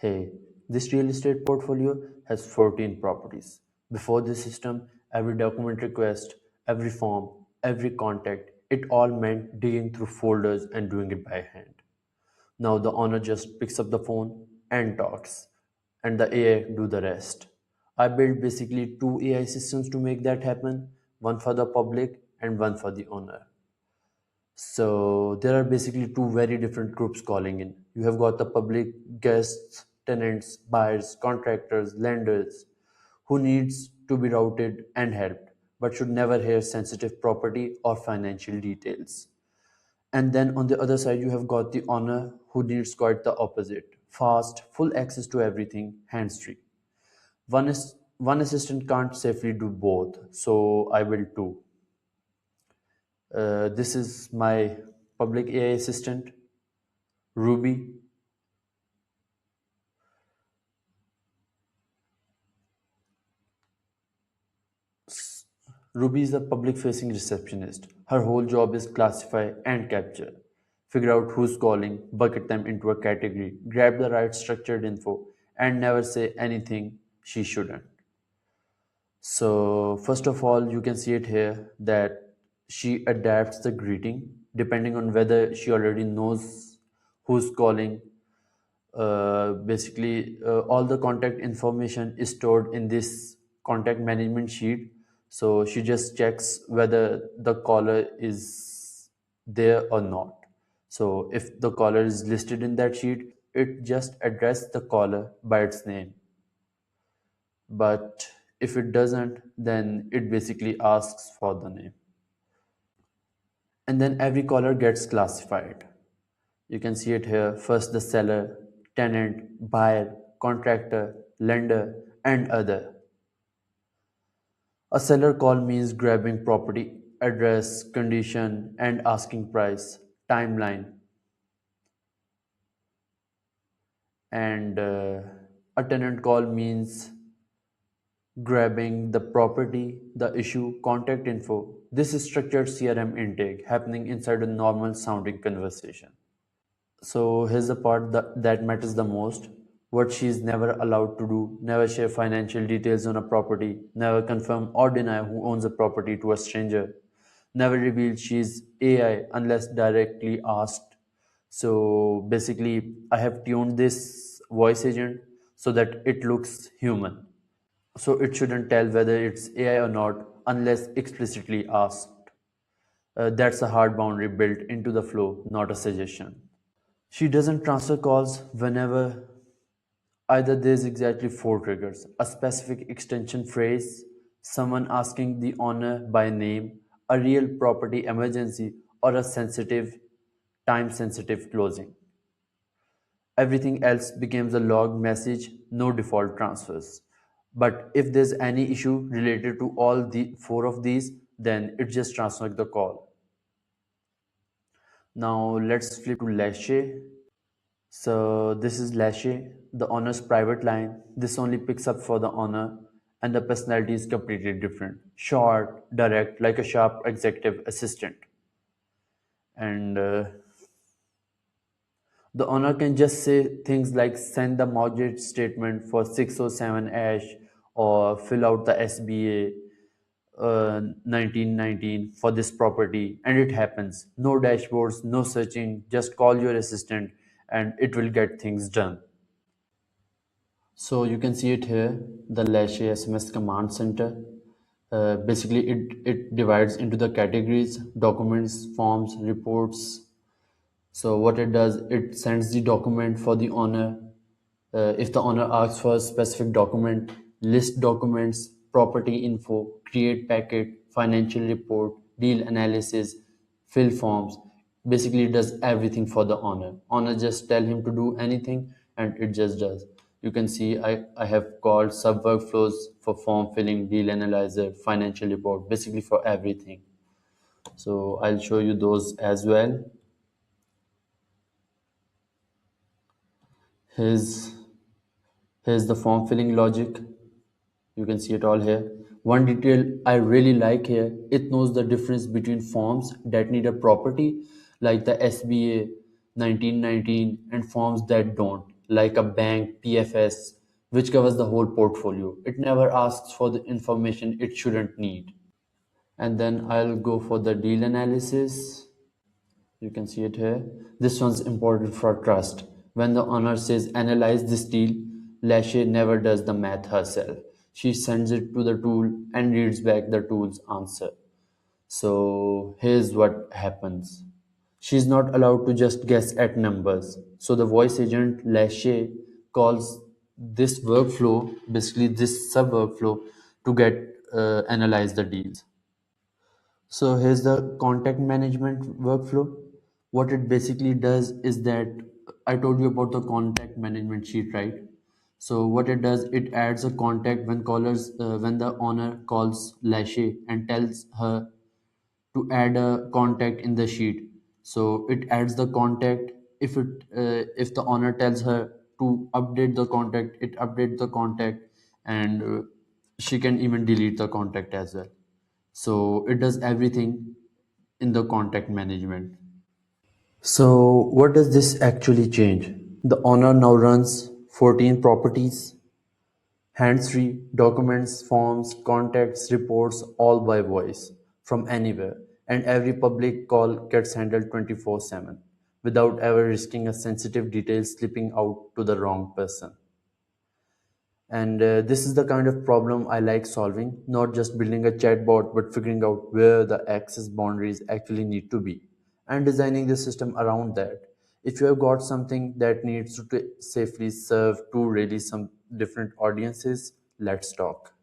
Hey, this real estate portfolio has 14 properties. Before this system, every document request, every form, every contact, it all meant digging through folders and doing it by hand. Now the owner just picks up the phone and talks, and the AI do the rest. I built basically two AI systems to make that happen, one for the public and one for the owner. So there are basically two very different groups calling in. You have got the public guests, tenants, buyers, contractors, lenders who needs to be routed and helped, but should never hear sensitive property or financial details. And then on the other side, you have got the owner who needs quite the opposite. Fast, full access to everything, hands free. One assistant can't safely do both, so I will too. This is my public AI assistant, Ruby. Ruby is a public facing receptionist. Her whole job is classify and capture, figure out who's calling, bucket them into a category, grab the right structured info, and never say anything she shouldn't. So, first of all, you can see it here that she adapts the greeting depending on whether she already knows who's calling. All the contact information is stored in this contact management sheet. So she just checks whether the caller is there or not. So if the caller is listed in that sheet, it just addresses the caller by its name. But if it doesn't, then it basically asks for the name. And then every caller gets classified. You can see it here. First, the seller, tenant, buyer, contractor, lender, and other. A seller call means grabbing property, address, condition, and asking price, timeline, and a tenant call means grabbing the property, the issue, contact info. This is structured CRM intake happening inside a normal sounding conversation. So here's the part that matters the most. What she is never allowed to do: never share financial details on a property, never confirm or deny who owns a property to a stranger, never reveal she's AI unless directly asked. So basically, I have tuned this voice agent so that it looks human. So it shouldn't tell whether it's AI or not unless explicitly asked. That's a hard boundary built into the flow, not a suggestion. She doesn't transfer calls whenever either there's exactly four triggers: a specific extension phrase, someone asking the owner by name, a real property emergency, or a sensitive, time sensitive closing. Everything else becomes a log message, no default transfers. But if there's any issue related to all the four of these, then it just transfers the call. Now let's flip to Lashe. So this is Lashe, the owner's private line. This only picks up for the owner, and the personality is completely different. Short, direct, like a sharp executive assistant. And the owner can just say things like send the mortgage statement for 607 Ash or fill out the SBA 1919 for this property, and it happens. No dashboards, no searching, just call your assistant and it will get things done. So you can see it here, the Lashe SMS command center. Basically, it divides into the categories: documents, forms, reports. So what it does, it sends the document for the owner. If the owner asks for a specific document, list documents, property info, create packet, financial report, deal analysis, fill forms. Basically, it does everything for the owner. Owner just tell him to do anything and it just does. You can see I have called sub workflows for form filling, deal analyzer, financial report, basically for everything. So I'll show you those as well. Here's Here's the form filling logic. You can see it all here. One detail I really like here, it knows the difference between forms that need a property, like the SBA 1919, and forms that don't. like a bank, PFS, which covers the whole portfolio. It never asks for the information it shouldn't need. And then I'll go for the deal analysis. You can see it here. This one's important for trust. When the owner says analyze this deal, Lashe never does the math herself. She sends it to the tool and reads back the tool's answer. So here's what happens. She's not allowed to just guess at numbers. So the voice agent Lashe calls this workflow, basically this sub workflow, to get analyze the deals. So here's the contact management workflow. What it basically does is that I told you about the contact management sheet, right? So what it does, it adds a contact when the owner calls Lashe and tells her to add a contact in the sheet. So it adds the contact. If the owner tells her to update the contact, it updates the contact, and she can even delete the contact as well. So it does everything in the contact management. So what does this actually change? The owner now runs 14 properties, hands-free, documents, forms, contacts, reports, all by voice from anywhere. And every public call gets handled 24/7 without ever risking a sensitive detail slipping out to the wrong person. And this is the kind of problem I like solving, not just building a chatbot, but figuring out where the access boundaries actually need to be and designing the system around that. If you have got something that needs to safely serve two really some different audiences, let's talk.